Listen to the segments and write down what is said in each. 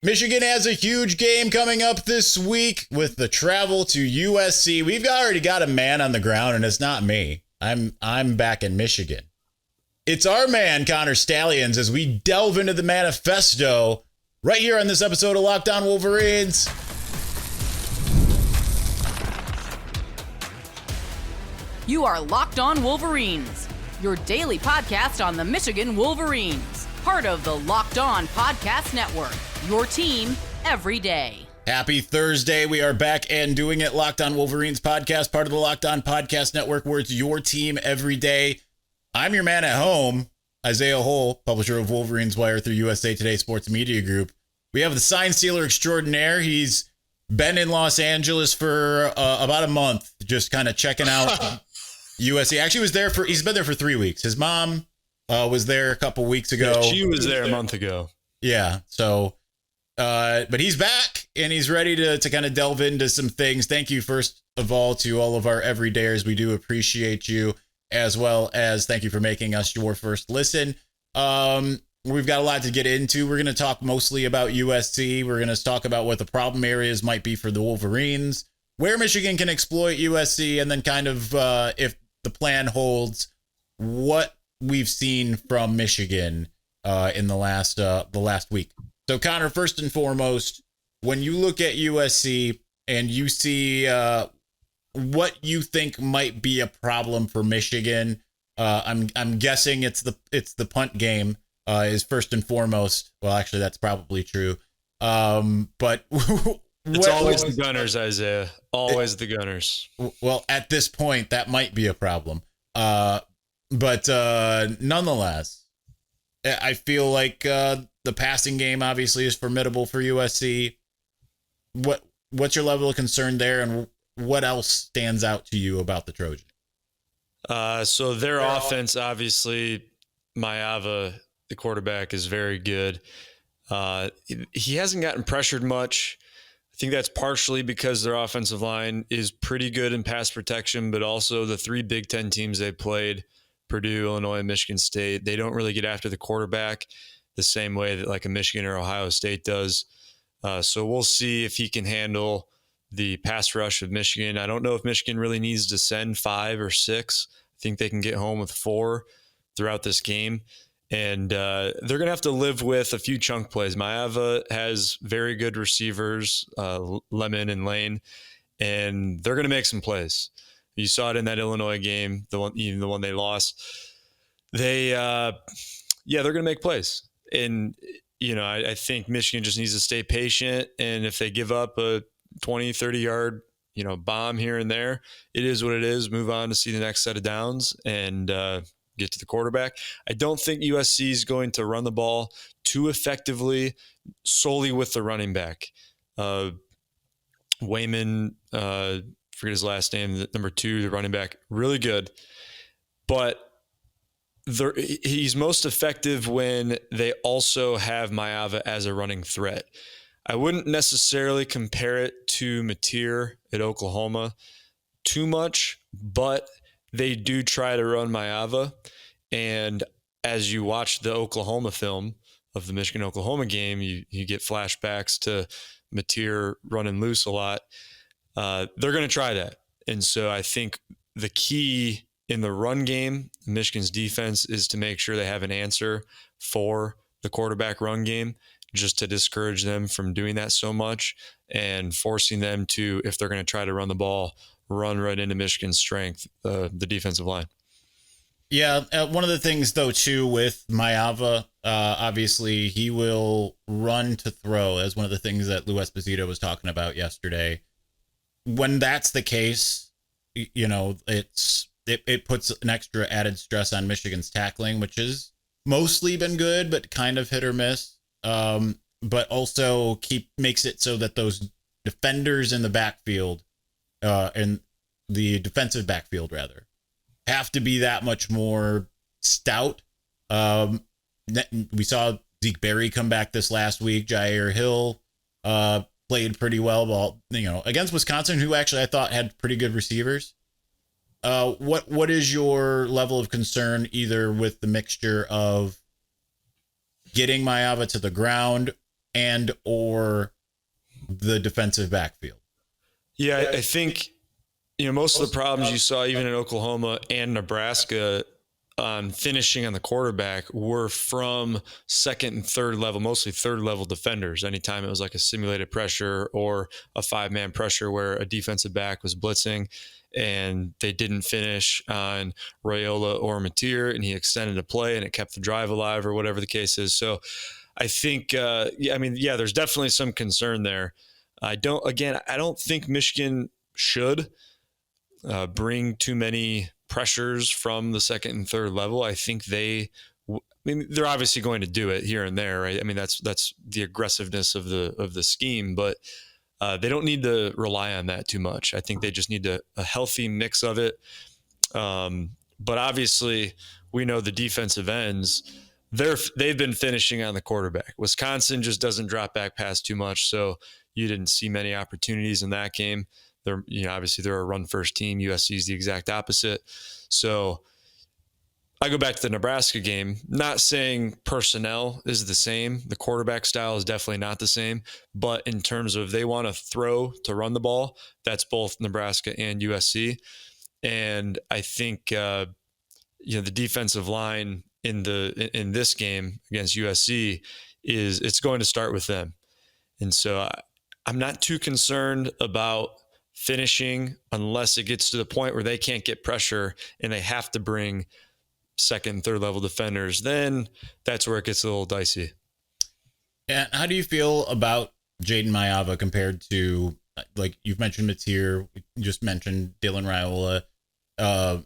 Michigan has a huge game coming up this week with the travel to USC. We've already got a man on the ground, and it's not me. I'm back in Michigan. It's our man, Connor Stalions, as we delve into the manifesto right here on this episode of Locked On Wolverines. You are Locked On Wolverines, your daily podcast on the Michigan Wolverines, part of the Locked On Podcast Network, your team every day. Happy Thursday. We are back and doing it. Locked On Wolverines podcast, part of the Locked On Podcast Network, where it's your team every day. I'm your man at home, Isaiah Hull, publisher of Wolverines Wire through USA Today Sports Media Group. We have the sign stealer extraordinaire. He's been in Los Angeles for about a month, just kind of checking out USC. Actually, he's been there for 3 weeks. His mom was there a couple weeks ago. Yeah, she was there a month ago. Yeah. So, but he's back and he's ready to kind of delve into some things. Thank you, first of all, to all of our everydayers. We do appreciate you, as well as thank you for making us your first listen. We've got a lot to get into. We're going to talk mostly about USC. We're going to talk about what the problem areas might be for the Wolverines, where Michigan can exploit USC, and then kind of, if the plan holds, what we've seen from Michigan in the last week. So, Connor, first and foremost, when you look at USC and you see what you think might be a problem for Michigan, I'm guessing it's the punt game is first and foremost. Well, actually, that's probably true. But it's always the Gunners, Isaiah. Always the Gunners. Well, at this point, that might be a problem. But nonetheless, I feel like the passing game obviously is formidable for USC. What's your level of concern there, and what else stands out to you about the Trojans? So their offense, obviously, Maeva, the quarterback, is very good. He hasn't gotten pressured much. I think that's partially because their offensive line is pretty good in pass protection, but also the three Big Ten teams they played, Purdue, Illinois, and Michigan State, they don't really get after the quarterback the same way that like a Michigan or Ohio State does. So we'll see if he can handle the pass rush of Michigan. I don't know if Michigan really needs to send 5 or 6. I think they can get home with 4 throughout this game. And they're going to have to live with a few chunk plays. Maeva has very good receivers, Lemon and Lane, and they're going to make some plays. You saw it in that Illinois game, the one they lost. They're going to make plays. And, I think Michigan just needs to stay patient. And if they give up a 20, 30-yard, bomb here and there, it is what it is. Move on to see the next set of downs and get to the quarterback. I don't think USC is going to run the ball too effectively solely with the running back. Wayman, forget his last name, number 2, the running back, really good. But he's most effective when they also have Maeva as a running threat. I wouldn't necessarily compare it to Mateer at Oklahoma too much, but they do try to run Maeva. And as you watch the Oklahoma film of the Michigan-Oklahoma game, you get flashbacks to Mateer running loose a lot. They're going to try that. And so I think the key in the run game, Michigan's defense, is to make sure they have an answer for the quarterback run game, just to discourage them from doing that so much and forcing them to, if they're going to try to run the ball, run right into Michigan's strength, the defensive line. Yeah, one of the things, though, too, with Maeva, obviously, he will run to throw, as one of the things that Lou Esposito was talking about yesterday. When that's the case, it puts an extra added stress on Michigan's tackling, which has mostly been good, but kind of hit or miss. But also makes it so that those defenders in the backfield, in the defensive backfield rather, have to be that much more stout. We saw Zeke Berry come back this last week. Jair Hill played pretty well, against Wisconsin, who actually I thought had pretty good receivers. What is your level of concern either with the mixture of getting Maeva to the ground and or the defensive backfield? Yeah, I think, most of the problems you saw even in Oklahoma and Nebraska on finishing on the quarterback were from second and third level, mostly third level defenders. Anytime it was like a simulated pressure or a 5-man pressure where a defensive back was blitzing and they didn't finish on Raiola or Mateer and he extended a play and it kept the drive alive or whatever the case is. So I think, there's definitely some concern there. I don't think Michigan should bring too many pressures from the second and third level. I think they're obviously going to do it here and there, right? I mean, that's the aggressiveness of the scheme, but they don't need to rely on that too much. I think they just need a healthy mix of it. But obviously, we know the defensive ends, they've been finishing on the quarterback. Wisconsin just doesn't drop back pass too much, so you didn't see many opportunities in that game. Obviously they're a run first team. USC is the exact opposite. So I go back to the Nebraska game, not saying personnel is the same. The quarterback style is definitely not the same, but in terms of they want to throw to run the ball, that's both Nebraska and USC. And I think, the defensive line in this game against USC it's going to start with them. And so I'm not too concerned about finishing unless it gets to the point where they can't get pressure and they have to bring second and third level defenders. Then that's where it gets a little dicey. And how do you feel about Jaden Maiava compared to, like you've mentioned Mateer, you just mentioned Dylan Raiola.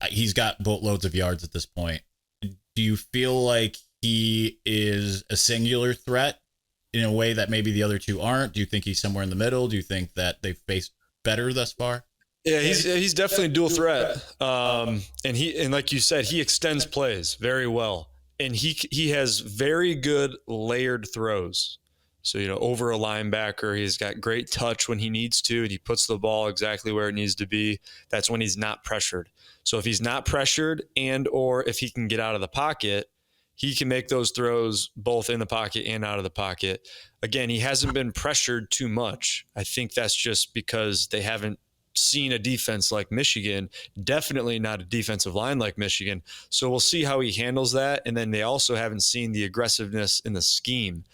He's got boatloads of yards at this point. Do you feel like he is a singular threat in a way that maybe the other two aren't? Do you think he's somewhere in the middle? Do you think that they've faced better thus far? Yeah, he's definitely dual threat. And like you said, he extends plays very well. And he has very good layered throws. So, over a linebacker, he's got great touch when he needs to, and he puts the ball exactly where it needs to be. That's when he's not pressured. So if he's not pressured and or if he can get out of the pocket, he can make those throws both in the pocket and out of the pocket. Again, he hasn't been pressured too much. I think that's just because they haven't seen a defense like Michigan, definitely not a defensive line like Michigan. So we'll see how he handles that. And then they also haven't seen the aggressiveness in the scheme,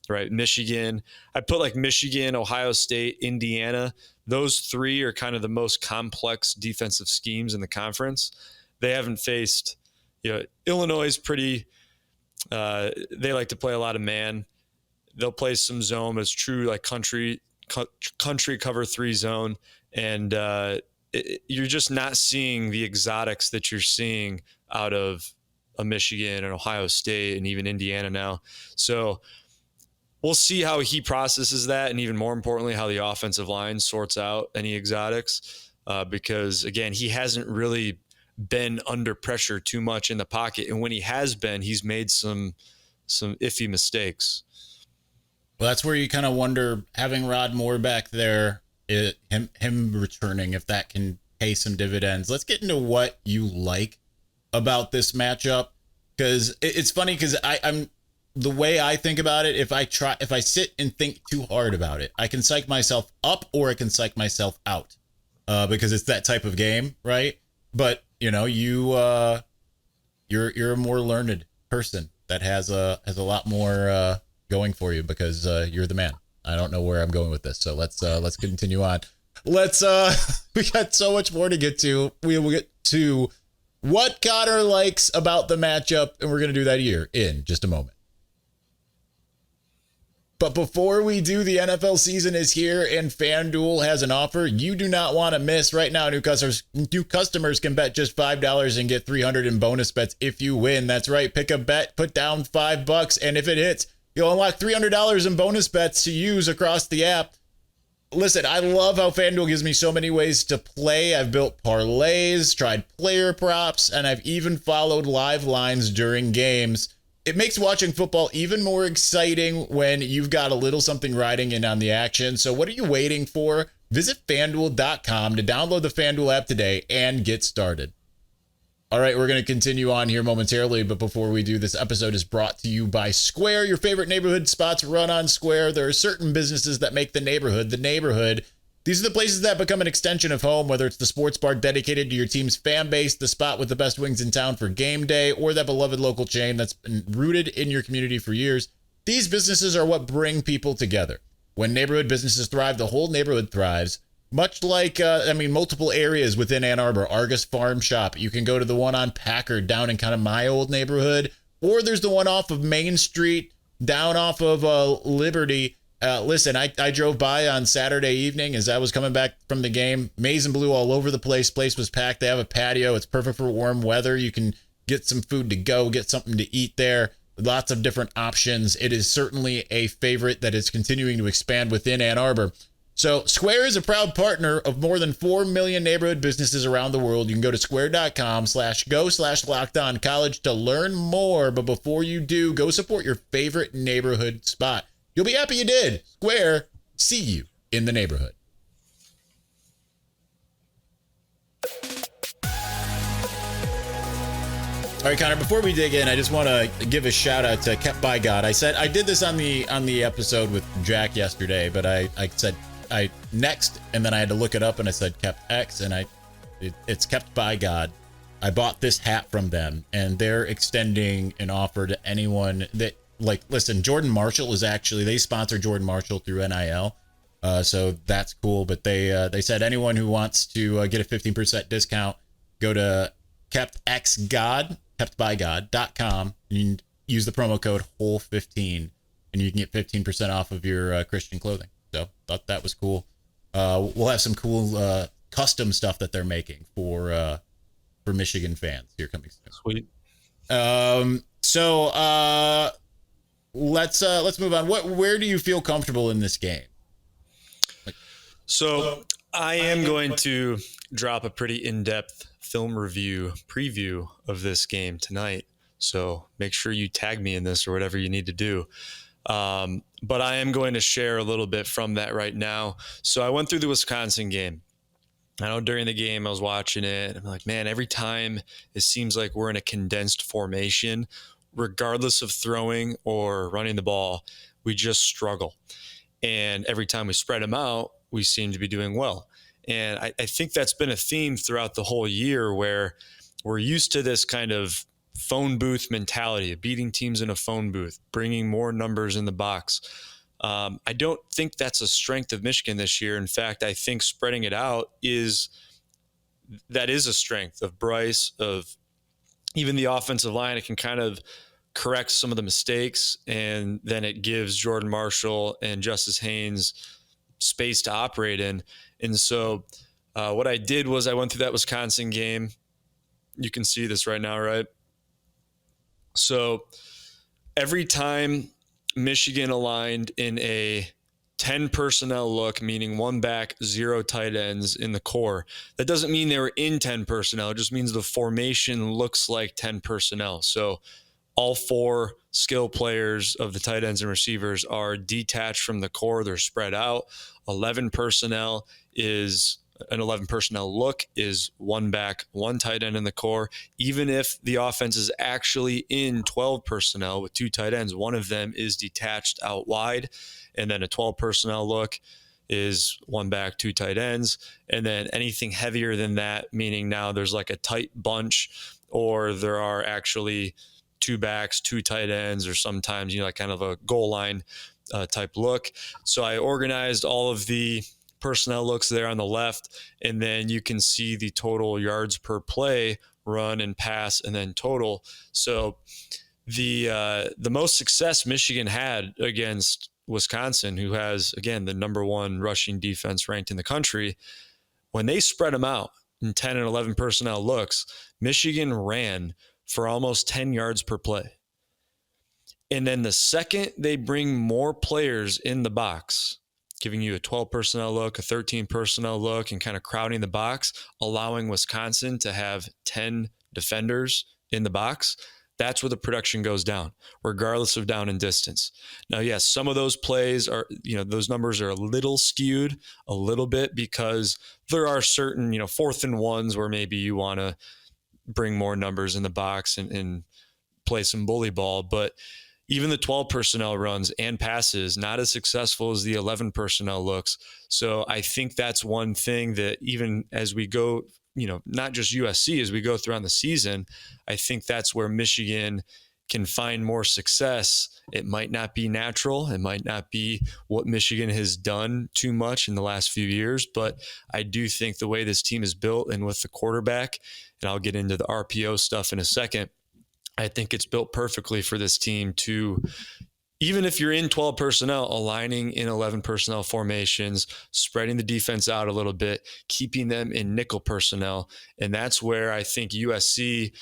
right? Michigan, I put like Michigan, Ohio State, Indiana. Those three are kind of the most complex defensive schemes in the conference. They haven't faced, Illinois is pretty, they like to play a lot of man. They'll play some zone. It's true, like country cover 3 zone. And you're just not seeing the exotics that you're seeing out of a Michigan and Ohio State and even Indiana now. So we'll see how he processes that, and even more importantly, how the offensive line sorts out any exotics. Because again, he hasn't really been under pressure too much in the pocket, and when he has been, he's made some iffy mistakes. Well, that's where you kind of wonder, having Rod Moore back there, him returning, if that can pay some dividends. Let's get into what you like about this matchup, because it's funny, because I'm the way I think about it. If I sit and think too hard about it, I can psych myself up or I can psych myself out, because it's that type of game, right? But you're a more learned person that has a lot more going for you, because you're the man. I don't know where I'm going with this, so let's continue on. We got so much more to get to. We will get to what Connor likes about the matchup, and we're going to do that here in just a moment. But before we do, the NFL season is here, and FanDuel has an offer you do not want to miss. Right now, new customers can bet just $5 and get $300 in bonus bets if you win. That's right. Pick a bet, put down $5, and if it hits, you'll unlock $300 in bonus bets to use across the app. Listen, I love how FanDuel gives me so many ways to play. I've built parlays, tried player props, and I've even followed live lines during games. It makes watching football even more exciting when you've got a little something riding in on the action. So what are you waiting for? Visit FanDuel.com to download the FanDuel app today and get started. All right, we're going to continue on here momentarily, but before we do, this episode is brought to you by Square. Your favorite neighborhood spots run on Square. There are certain businesses that make the neighborhood the neighborhood. These are the places that become an extension of home, whether it's the sports bar dedicated to your team's fan base, the spot with the best wings in town for game day, or that beloved local chain that's been rooted in your community for years. These businesses are what bring people together. When neighborhood businesses thrive, the whole neighborhood thrives. Much like, multiple areas within Ann Arbor. Argus Farm Shop. You can go to the one on Packard down in kind of my old neighborhood. Or there's the one off of Main Street down off of Liberty. Listen, I drove by on Saturday evening as I was coming back from the game. Maize and blue all over the place. Place was packed. They have a patio. It's perfect for warm weather. You can get some food to go, get something to eat there. Lots of different options. It is certainly a favorite that is continuing to expand within Ann Arbor. So Square is a proud partner of more than 4 million neighborhood businesses around the world. You can go to square.com/go/lockedoncollege to learn more. But before you do, go support your favorite neighborhood spot. You'll be happy you did. Square, see you in the neighborhood. All right, Connor, before we dig in, I just want to give a shout out to Kept by God. I said I did this on the episode with Jack yesterday, but I said next, and then I had to look it up, and I said Kept X, and it's Kept by God. I bought this hat from them, and they're extending an offer to anyone that, like, listen, Jordan Marshall is actually, they sponsor Jordan Marshall through NIL, so that's cool. But they said anyone who wants to get a 15% discount, go to keptbygod.com and use the promo code WHOLE15, and you can get 15% off of your Christian clothing. So thought that was cool. We'll have some cool custom stuff that they're making for Michigan fans here coming soon. Sweet. So let's move on. Where do you feel comfortable in this game? So I am going to drop a pretty in-depth film preview of this game tonight. So make sure you tag me in this or whatever you need to do. But I am going to share a little bit from that right now. So I went through the Wisconsin game. I know during the game I was watching it. I'm like, man, every time it seems like we're in a condensed formation, regardless of throwing or running the ball, we just struggle. And every time we spread them out, we seem to be doing well. And I think that's been a theme throughout the whole year, where we're used to this kind of phone booth mentality of beating teams in a phone booth, bringing more numbers in the box. I don't think that's a strength of Michigan this year. In fact, I think spreading it out is a strength of Bryce, of even the offensive line. It can kind of correct some of the mistakes, and then it gives Jordan Marshall and Justice Haynes space to operate in. And so what I did was I went through that Wisconsin game. You can see this right now, right? So every time Michigan aligned in a 10 personnel look, meaning one back, 0 tight ends in the core, that doesn't mean they were in 10 personnel. It just means the formation looks like 10 personnel. So all 4 skill players of the tight ends and receivers are detached from the core. They're spread out. 11 personnel is an 11 personnel look is one back, one tight end in the core. Even if the offense is actually in 12 personnel with 2 tight ends, one of them is detached out wide. And then a 12 personnel look is one back, 2 tight ends. And then anything heavier than that, meaning now there's like a tight bunch, or there are actually 2 backs, 2 tight ends, or sometimes, like kind of a goal line type look. So I organized all of the personnel looks there on the left, and then you can see the total yards per play, run and pass, and then total. So the most success Michigan had against Wisconsin, who has, again, the number 1 rushing defense ranked in the country, when they spread them out in 10 and 11 personnel looks, Michigan ran for almost 10 yards per play. And then the second they bring more players in the box, giving you a 12 personnel look, a 13 personnel look, and kind of crowding the box, allowing Wisconsin to have 10 defenders in the box, that's where the production goes down, regardless of down and distance. Now, yes, some of those plays are, those numbers are a little skewed a little bit, because there are certain, 4th and 1s where maybe you want to bring more numbers in the box and play some bully ball. But even the 12 personnel runs and passes, not as successful as the 11 personnel looks. So I think that's one thing that even as we go, not just USC, as we go throughout the season, I think that's where Michigan can find more success. It might not be natural. It might not be what Michigan has done too much in the last few years, but I do think the way this team is built and with the quarterback, and I'll get into the RPO stuff in a second, I think it's built perfectly for this team to, even if you're in 12 personnel, aligning in 11 personnel formations, spreading the defense out a little bit, keeping them in nickel personnel. And that's where I think USC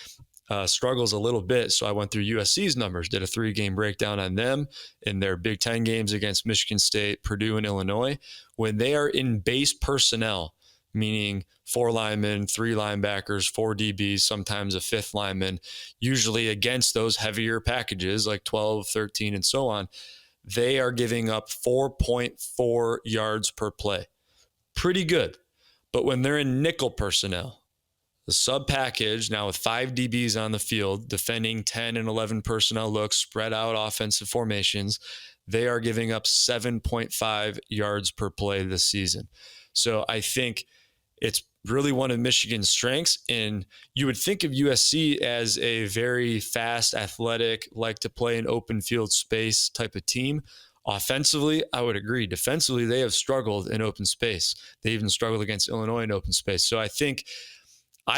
struggles a little bit. So I went through USC's numbers, did a 3-game breakdown on them in their Big Ten games against Michigan State, Purdue, and Illinois. When they are in base personnel, meaning 4 linemen, 3 linebackers, 4 DBs, sometimes a 5th lineman, usually against those heavier packages like 12, 13, and so on, they are giving up 4.4 yards per play. Pretty good. But when they're in nickel personnel, the sub package, now with 5 DBs on the field, defending 10 and 11 personnel looks, spread out offensive formations, they are giving up 7.5 yards per play this season. So I think it's really one of Michigan's strengths. And you would think of USC as a very fast, athletic, like to play in open field space type of team. Offensively, I would agree. Defensively, they have struggled in open space. They even struggled against Illinois in open space. So I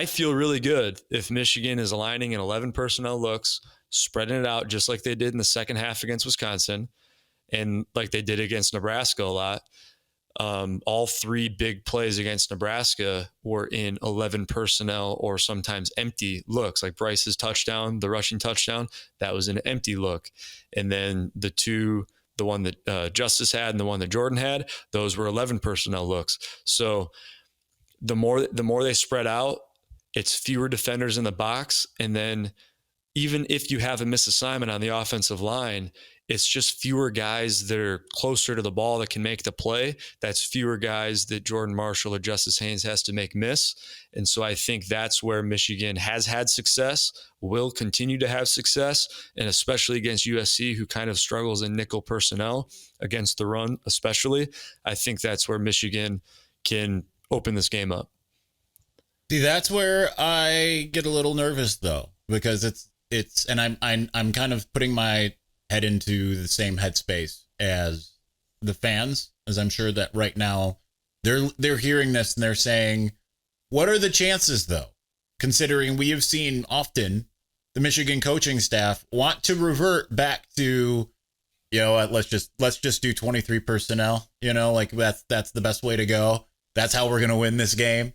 feel really good if Michigan is aligning in 11 personnel looks, spreading it out just like they did in the second half against Wisconsin and like they did against Nebraska a lot. All 3 big plays against Nebraska were in 11 personnel or sometimes empty looks, like Bryce's touchdown, the rushing touchdown, that was an empty look. And then the one that Justice had and the one that Jordan had, those were 11 personnel looks. So the more they spread out, it's fewer defenders in the box. And then even if you have a misassignment on the offensive line, it's just fewer guys that are closer to the ball that can make the play. That's fewer guys that Jordan Marshall or Justice Haynes has to make miss. And so I think that's where Michigan has had success, will continue to have success, and especially against USC, who kind of struggles in nickel personnel against the run, especially. I think that's where Michigan can open this game up. See, that's where I get a little nervous though, because it's and I'm kind of putting my head into the same headspace as the fans, as I'm sure that right now they're hearing this and they're saying, what are the chances though? Considering we have seen often the Michigan coaching staff want to revert back to, let's just do 23 personnel, like that's the best way to go. That's how we're going to win this game.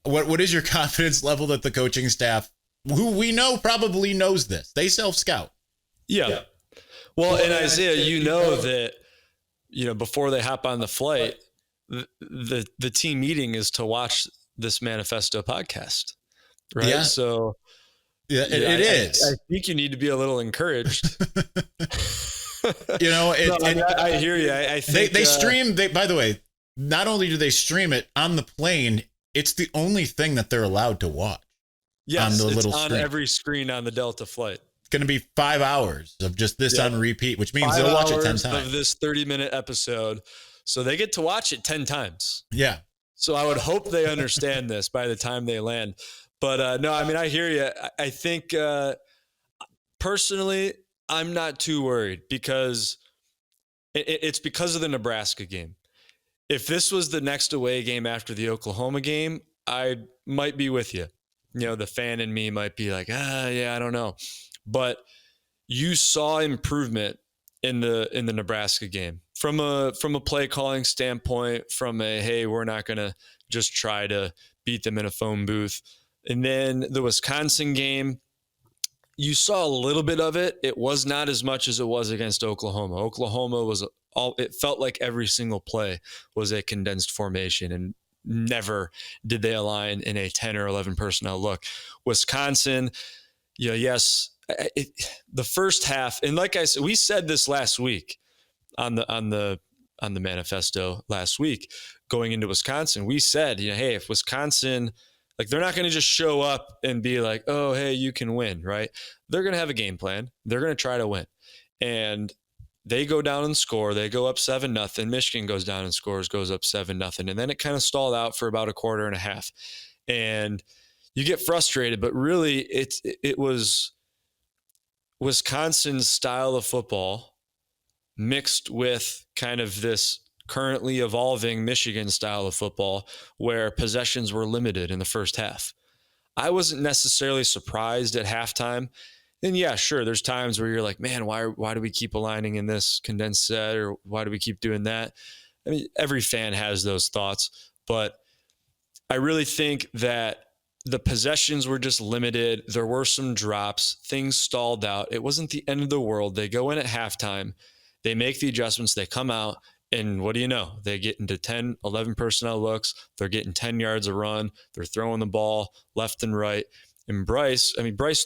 What is your confidence level that the coaching staff, who we know probably knows this, they self-scout? Yeah. Well, and Isaiah, that, before they hop on the flight, the team meeting is to watch this Manifesto podcast, right? Yeah. So yeah, it is. I think you need to be a little encouraged. I hear you. I think they stream. By the way, not only do they stream it on the plane, it's the only thing that they're allowed to watch. Yes, on the little on screen. Every screen on the Delta flight. Going to be 5 hours of just this on repeat, which means they'll watch it 10 times. Of this 30-minute episode. So they get to watch it 10 times. Yeah. So I would hope they understand this by the time they land. But no, I mean, I hear you. I think personally, I'm not too worried because it's because of the Nebraska game. If this was the next away game after the Oklahoma game, I might be with you. The fan in me might be like, I don't know. But you saw improvement in the Nebraska game from a play calling standpoint, from a, hey, we're not going to just try to beat them in a phone booth. And then the Wisconsin game, you saw a little bit of it. It was not as much as it was against Oklahoma. Oklahoma was it felt like every single play was a condensed formation, and never did they align in a 10 or 11 personnel look. Wisconsin, the first half, and like I said, we said this last week on the manifesto last week going into Wisconsin. We said, hey, if Wisconsin, Like, they're not going to just show up and be like, oh, hey, you can win, right? They're going to have a game plan. They're going to try to win. And they go down and score. They go up 7-0. Michigan goes down and scores, goes up 7-0. And then it kind of stalled out for about a quarter and a half. And you get frustrated, but really it was Wisconsin's style of football mixed with kind of this currently evolving Michigan style of football where possessions were limited in the first half. I wasn't necessarily surprised at halftime. And yeah, sure, there's times where you're like, man, why do we keep aligning in this condensed set, or why do we keep doing that? I mean, every fan has those thoughts, but I really think that the possessions were just limited. There were some drops. Things stalled out. It wasn't the end of the world. They go in at halftime. They make the adjustments. They come out. And what do you know? They get into 10, 11 personnel looks. They're getting 10 yards a run. They're throwing the ball left and right. And Bryce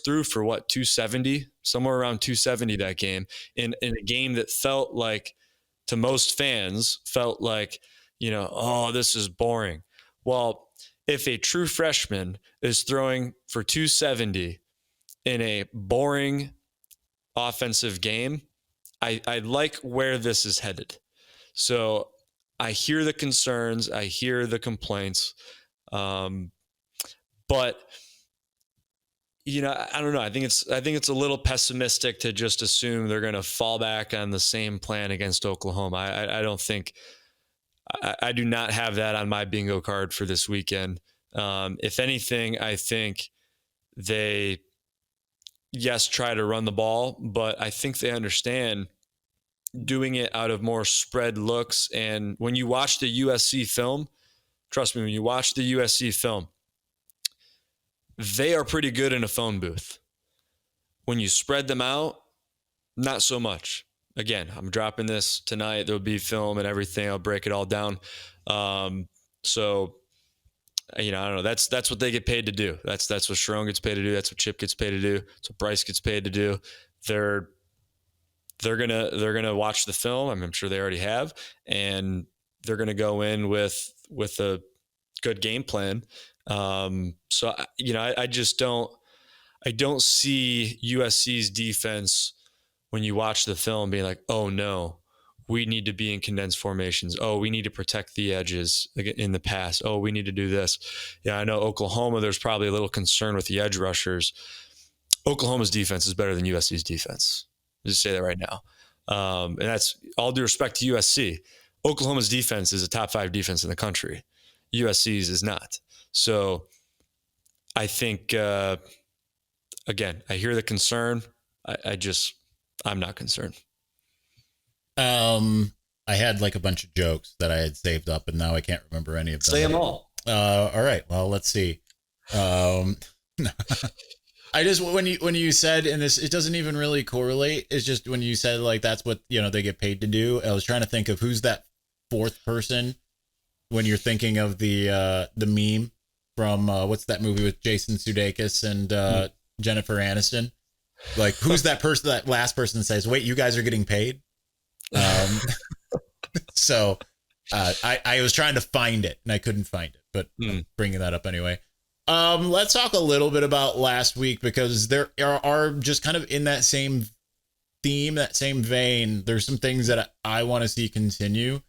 threw for 270, somewhere around 270 that game in a game that felt like, to most fans, oh, this is boring. Well, if a true freshman is throwing for 270 in a boring offensive game, I like where this is headed. So I hear the concerns, I hear the complaints, but I don't know. I think it's a little pessimistic to just assume they're going to fall back on the same plan against Oklahoma. I don't think. I do not have that on my bingo card for this weekend. If anything, I think they, try to run the ball, but I think they understand doing it out of more spread looks. And when you watch the USC film, trust me, when you watch the USC film, they are pretty good in a phone booth. When you spread them out, not so much. Again, I'm dropping this tonight. There'll be film and everything. I'll break it all down. So, I don't know. That's what they get paid to do. That's what Sharon gets paid to do. That's what Chip gets paid to do. That's what Bryce gets paid to do. They're gonna watch the film. I'm sure they already have, and they're gonna go in with a good game plan. So I just don't see USC's defense when you watch the film being like, oh no, we need to be in condensed formations. Oh, we need to protect the edges in the pass. Oh, we need to do this. Yeah, I know Oklahoma, there's probably a little concern with the edge rushers. Oklahoma's defense is better than USC's defense. I'll just say that right now. And that's all due respect to USC. Oklahoma's defense is a top 5 defense in the country. USC's is not. So I think, again, I hear the concern. I'm not concerned. I had like a bunch of jokes that I had saved up, and now I can't remember any of them. Say them all. All right. Well, let's see. I just, when you said, and this, it doesn't even really correlate. It's just when you said like, that's what, they get paid to do. I was trying to think of who's that fourth person when you're thinking of the meme from, what's that movie with Jason Sudeikis and Jennifer Aniston? Like, who's that person, that last person that says, wait, you guys are getting paid? So I was trying to find it and I couldn't find it, but I'm bringing that up anyway. Let's talk a little bit about last week, because there are just kind of in that same theme, that same vein. There's some things that I want to see continue.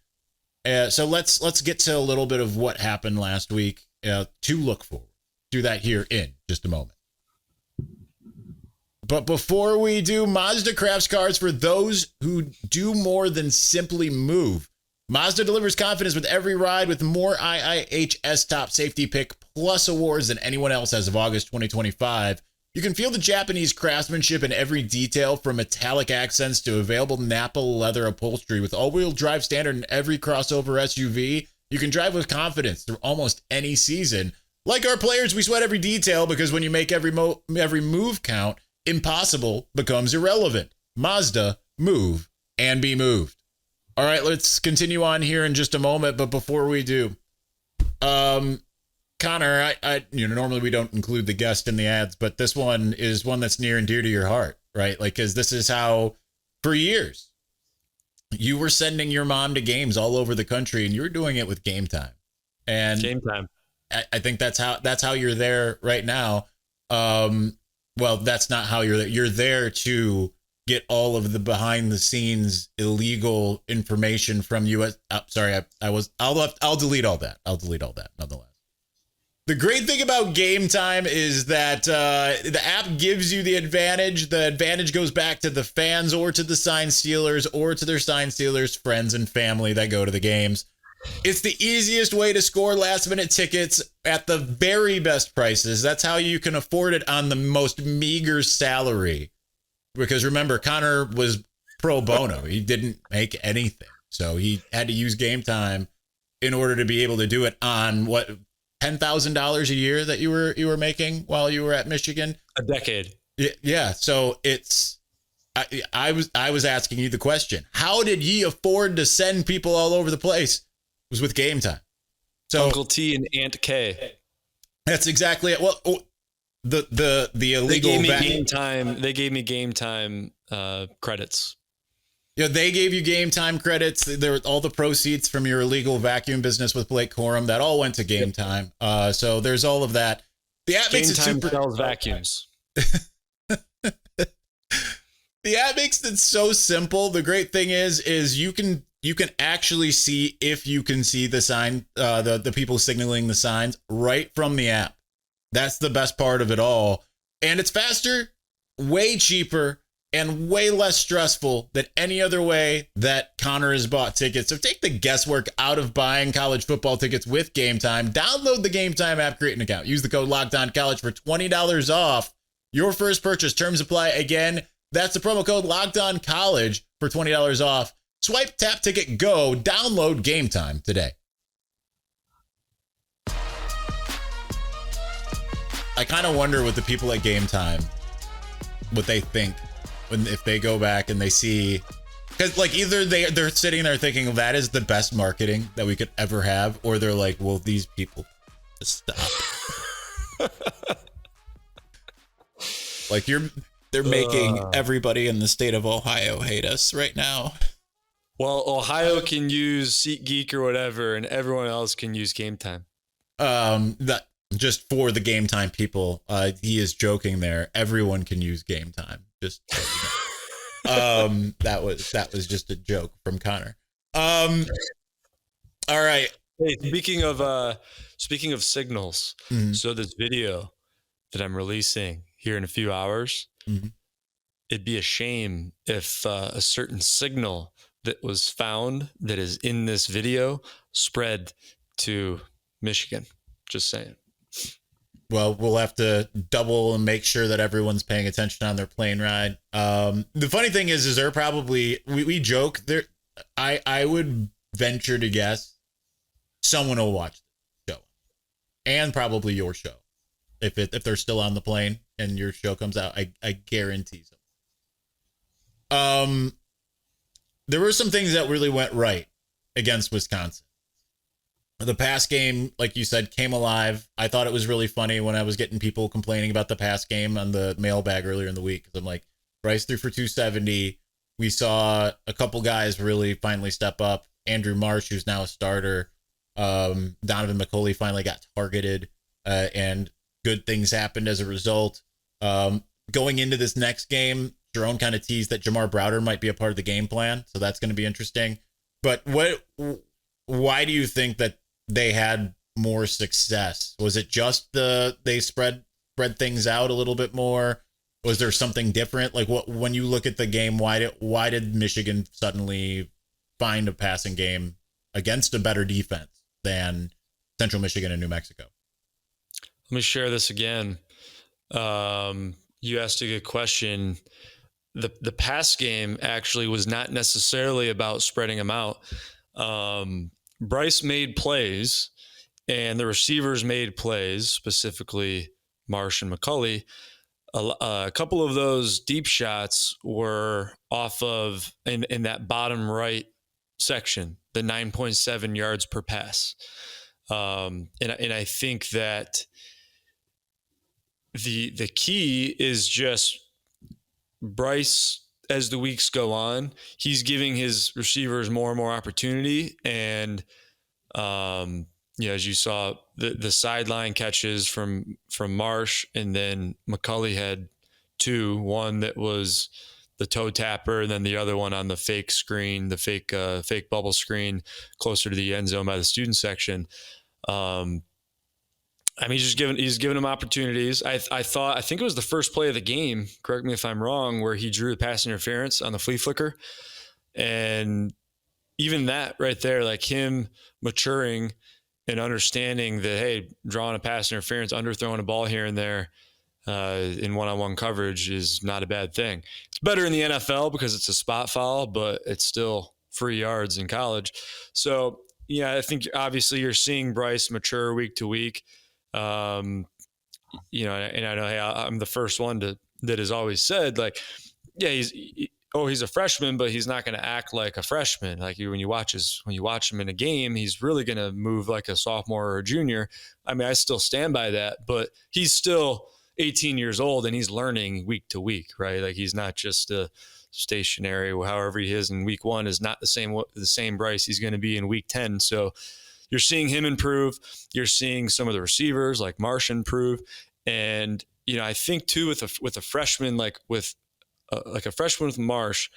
So let's get to a little bit of what happened last week to look forward. Do that here in just a moment. But before we do, Mazda crafts cars for those who do more than simply move. Mazda delivers confidence with every ride, with more IIHS Top Safety Pick Plus awards than anyone else as of August 2025. You can feel the Japanese craftsmanship in every detail, from metallic accents to available Napa leather upholstery. With all-wheel drive standard in every crossover SUV, you can drive with confidence through almost any season. Like our players, we sweat every detail, because when you make every move count, impossible becomes irrelevant. Mazda, move and be moved. All right, let's continue on here in just a moment. But before we do, Connor, I normally we don't include the guest in the ads, but this one is one that's near and dear to your heart, right? Like, because this is how, for years, you were sending your mom to games all over the country, and you were doing it with Game Time. And Game Time. I think that's how you're there right now. Well, that's not how you're there. You're there to get all of the behind the scenes illegal information from US. Sorry, I'll delete all that. I'll delete all that nonetheless. The great thing about Game Time is that the app gives you the advantage. The advantage goes back to the fans or to the sign stealers or to their sign stealers, friends and family that go to the games. It's the easiest way to score last minute tickets at the very best prices. That's how you can afford it on the most meager salary. Because remember, Connor was pro bono. He didn't make anything. So he had to use Game Time in order to be able to do it on what, $10,000 a year that you were making while you were at Michigan? A decade. Yeah. So it's, I was asking you the question, how did ye afford to send people all over the place? It was with Game Time. So Uncle T and Aunt K. That's exactly it. Well, the illegal they gave me Game Time credits. Yeah, they gave you Game Time credits. There were all the proceeds from your illegal vacuum business with Blake Corum that all went to Game Time. So there's all of that. The app makes it super. Sells vacuums. The app makes it so simple. The great thing is you can actually see if you can see the sign, the people signaling the signs right from the app. That's the best part of it all, and it's faster, way cheaper, and way less stressful than any other way that Connor has bought tickets. So take the guesswork out of buying college football tickets with Game Time. Download the Game Time app, create an account. Use the code LOCKEDONCollege for $20 off your first purchase. Terms apply. Again, that's the promo code LOCKEDONCollege for $20 off. Swipe, tap, ticket, go. Download Game Time today. I kind of wonder what the people at Game Time, what they think if they go back and they see, because like either they're sitting there thinking that is the best marketing that we could ever have, or they're like, well, these people just stop. Like they're making everybody in the state of Ohio hate us right now. Well, Ohio can use SeatGeek or whatever, and everyone else can use Game Time. That just for the Game Time people, he is joking there. Everyone can use Game Time. Just so you know. That was just a joke from Connor. All right. Hey, speaking of signals, so this video that I'm releasing here in a few hours, it'd be a shame if a certain signal that was found that is in this video spread to Michigan. Just saying. Well, we'll have to double and make sure that everyone's paying attention on their plane ride. The funny thing is there probably, we joke there. I would venture to guess someone will watch the show and probably your show. If they're still on the plane and your show comes out, I guarantee so. There were some things that really went right against Wisconsin. The pass game, like you said, came alive. I thought it was really funny when I was getting people complaining about the pass game on the mailbag earlier in the week. Because I'm like, Bryce threw for 270. We saw a couple guys really finally step up. Andrew Marsh, who's now a starter. Donaven McCulley finally got targeted. And good things happened as a result. Going into this next game, Jerome kind of teased that Jamar Browder might be a part of the game plan. So that's going to be interesting. But why do you think that they had more success? Was it just they spread things out a little bit more? Was there something different? Like when you look at the game, why did Michigan suddenly find a passing game against a better defense than Central Michigan and New Mexico? Let me share this again. You asked a good question. The pass game actually was not necessarily about spreading them out. Bryce made plays and the receivers made plays, specifically Marsh and McCulley. A couple of those deep shots were off of in that bottom right section, the 9.7 yards per pass. And I think that the key is just Bryce, as the weeks go on, he's giving his receivers more and more opportunity, and as you saw the sideline catches from Marsh, and then McCulley had two, one that was the toe tapper, and then the other one on the fake screen, the fake bubble screen closer to the end zone by the student section. He's giving him opportunities. I think it was the first play of the game, correct me if I'm wrong, where he drew the pass interference on the flea flicker. And even that right there, like him maturing and understanding that, hey, drawing a pass interference, underthrowing a ball here and there in one-on-one coverage is not a bad thing. It's better in the NFL because it's a spot foul, but it's still free yards in college. So, yeah, I think obviously you're seeing Bryce mature week to week. And I know, hey, I'm the first one that has always said, like, yeah, he's a freshman, but he's not going to act like a freshman. Like when you watch him in a game, he's really going to move like a sophomore or a junior. I mean, I still stand by that, but he's still 18 years old and he's learning week to week, right? Like he's not just a stationary, however he is in week one is not the same Bryce he's going to be in week 10. So you're seeing him improve. You're seeing some of the receivers like Marsh improve. And, I think too, with a freshman, like a freshman with Marsh,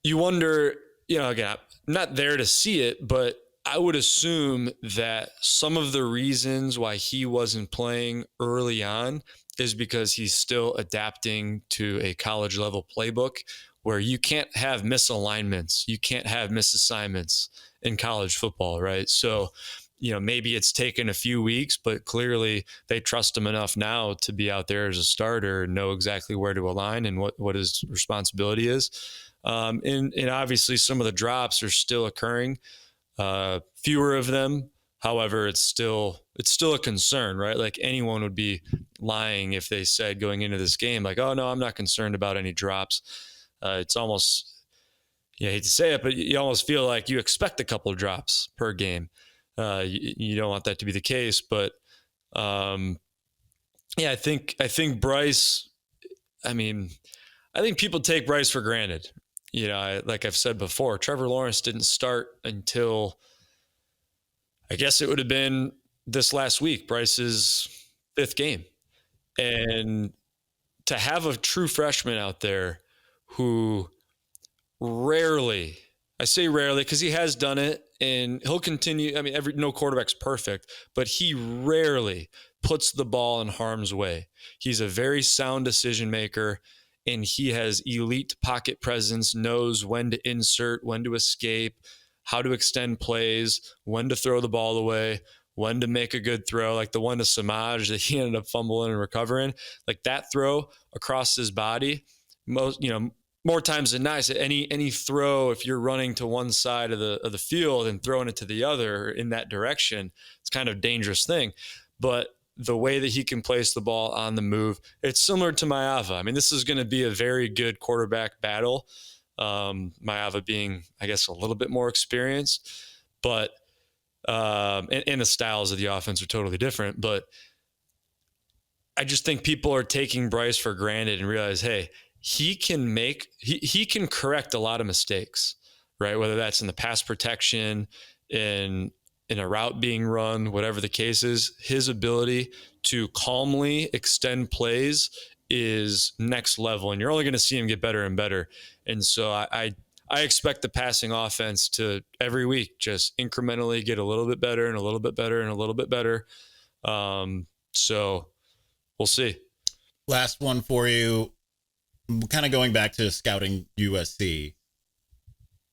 you wonder, again, I'm not there to see it, but I would assume that some of the reasons why he wasn't playing early on is because he's still adapting to a college level playbook where you can't have misalignments. You can't have misassignments in college football, right? So, maybe it's taken a few weeks, but clearly they trust him enough now to be out there as a starter and know exactly where to align and what his responsibility is. And obviously some of the drops are still occurring, fewer of them. However, it's still a concern, right? Like anyone would be lying if they said going into this game, like, oh no, I'm not concerned about any drops. It's almost, I hate to say it, but you almost feel like you expect a couple of drops per game. You don't want that to be the case, but I think Bryce. I think people take Bryce for granted. Like I've said before, Trevor Lawrence didn't start until I guess it would have been this last week, Bryce's 5th game, and to have a true freshman out there who rarely, I say rarely because he has done it and he'll continue. I mean, no quarterback's perfect, but he rarely puts the ball in harm's way. He's a very sound decision maker and he has elite pocket presence, knows when to insert, when to escape, how to extend plays, when to throw the ball away, when to make a good throw, like the one to Samaj that he ended up fumbling and recovering. Like that throw across his body, more times than not, any throw, if you're running to one side of the field and throwing it to the other in that direction, it's kind of a dangerous thing. But the way that he can place the ball on the move, it's similar to Maava. I mean, this is going to be a very good quarterback battle. Maava being, I guess, a little bit more experienced, but and the styles of the offense are totally different. But I just think people are taking Bryce for granted and realize, hey, he can correct a lot of mistakes, right? Whether that's in the pass protection, in a route being run, whatever the case is, his ability to calmly extend plays is next level. And you're only going to see him get better and better. And so I expect the passing offense to every week just incrementally get a little bit better and a little bit better and a little bit better. So we'll see. Last one for you. Kind of going back to scouting USC,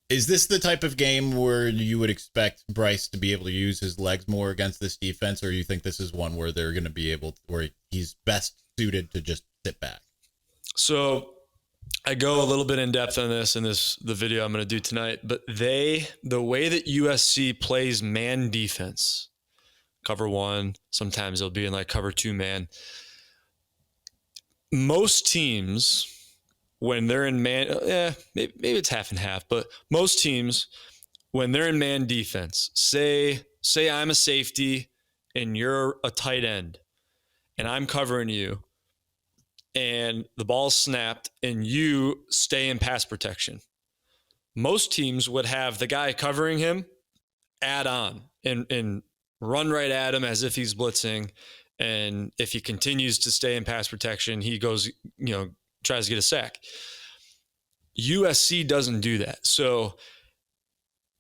is this the type of game where you would expect Bryce to be able to use his legs more against this defense, or you think this is one where they're going to be able to, where he's best suited to just sit back? So I go a little bit in depth on this in the video I'm going to do tonight, but the way that USC plays man defense, cover one, sometimes they'll be in like cover 2 man. Most teams, when they're in man, maybe it's half and half, but most teams, when they're in man defense, say I'm a safety and you're a tight end and I'm covering you and the ball's snapped and you stay in pass protection. Most teams would have the guy covering him add on and run right at him as if he's blitzing. And if he continues to stay in pass protection, he goes, tries to get a sack. USC doesn't do that. So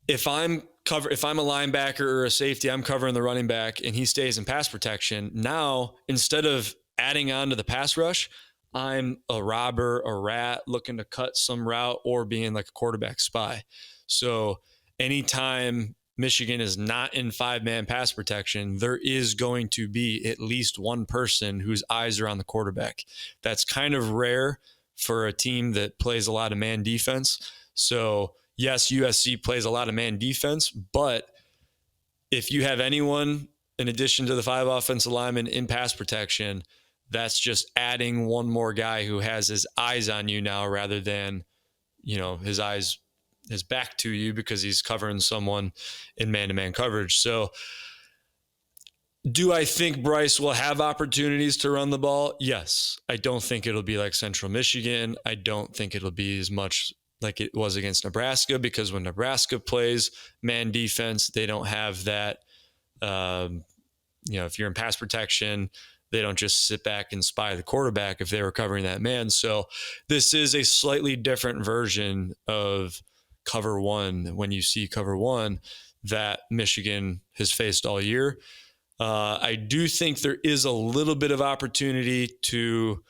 if I'm a linebacker or a safety, I'm covering the running back and he stays in pass protection. Now, instead of adding on to the pass rush, I'm a robber, a rat looking to cut some route or being like a quarterback spy. So anytime Michigan is not in 5-man pass protection, there is going to be at least one person whose eyes are on the quarterback. That's kind of rare for a team that plays a lot of man defense. So yes, USC plays a lot of man defense, but if you have anyone in addition to the 5 offensive linemen in pass protection, that's just adding one more guy who has his eyes on you now rather than, his back to you because he's covering someone in man-to-man coverage. So do I think Bryce will have opportunities to run the ball? Yes. I don't think it'll be like Central Michigan. I don't think it'll be as much like it was against Nebraska, because when Nebraska plays man defense, they don't have that. If you're in pass protection, they don't just sit back and spy the quarterback if they were covering that man. So this is a slightly different version of cover one when you see cover one that Michigan has faced all year. I do think there is a little bit of opportunity to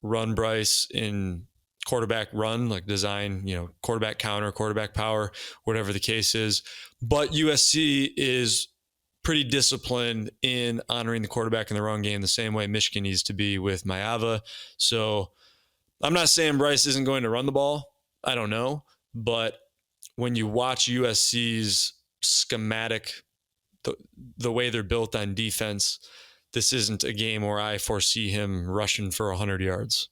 run Bryce in quarterback run, like design, quarterback counter, quarterback power, whatever the case is. But USC is pretty disciplined in honoring the quarterback in the run game the same way Michigan needs to be with Maeva. So I'm not saying Bryce isn't going to run the ball. I don't know. But when you watch USC's schematic, the way they're built on defense, this isn't a game where I foresee him rushing for 100 yards.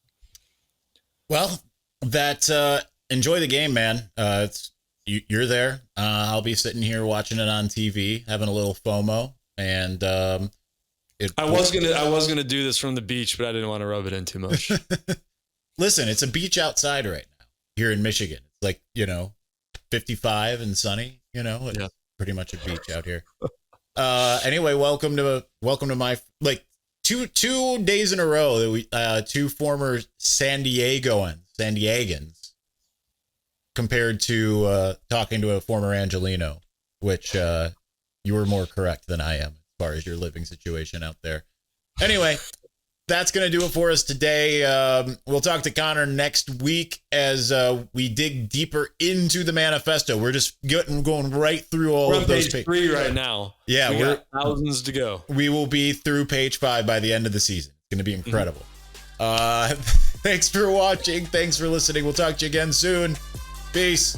Well, enjoy the game, man. You're there. I'll be sitting here watching it on TV, having a little FOMO, and I was gonna do this from the beach, but I didn't want to rub it in too much. Listen, it's a beach outside right now here in Michigan. It's like 55 and sunny. It's pretty much a beach out here. Anyway, welcome to my two days in a row that we two former San Diegans compared to talking to a former Angelino, which you were more correct than I am as far as your living situation out there. Anyway, that's going to do it for us today. We'll talk to Connor next week as we dig deeper into the manifesto. We're just going right through all of those pages. Page 3 right now. Yeah, we got thousands to go. We will be through page 5 by the end of the season. It's going to be incredible. Thanks for watching. Thanks for listening. We'll talk to you again soon. Peace.